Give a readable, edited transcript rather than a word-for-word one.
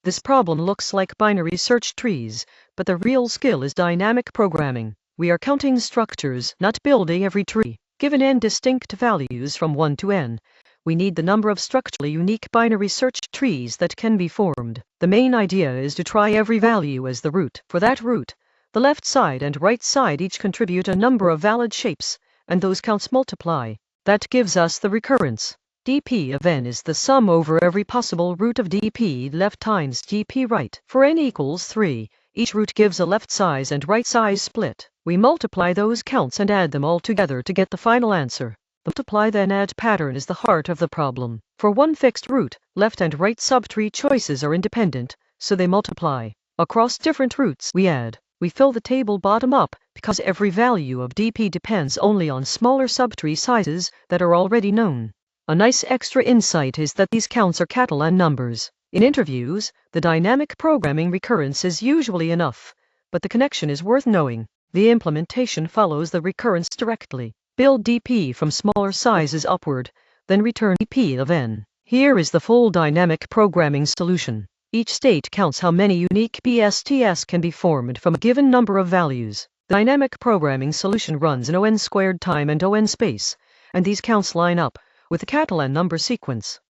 This problem looks like binary search trees, but the real skill is dynamic programming. We are counting structures, not building every tree. Given n distinct values from 1 to n, we need the number of structurally unique binary search trees that can be formed. The main idea is to try every value as the root. For that root, the left side and right side each contribute a number of valid shapes, and those counts multiply. That gives us the recurrence. dp of n is the sum over every possible root of dp left times dp right. For n equals 3, each root gives a left size and right size split. We multiply those counts and add them all together to get the final answer. The multiply then add pattern is the heart of the problem. For one fixed root, left and right subtree choices are independent, so they multiply. Across different roots we add. We fill the table bottom up because every value of dp depends only on smaller subtree sizes that are already known. A nice extra insight is that these counts are Catalan numbers. In interviews, the dynamic programming recurrence is usually enough, but the connection is worth knowing. The implementation follows the recurrence directly. Build dp from smaller sizes upward, then return dp of n. Here is the full dynamic programming solution. Each state counts how many unique BSTs can be formed from a given number of values. The dynamic programming solution runs in O(n) squared time and O(n) space, and these counts line up with the Catalan number sequence.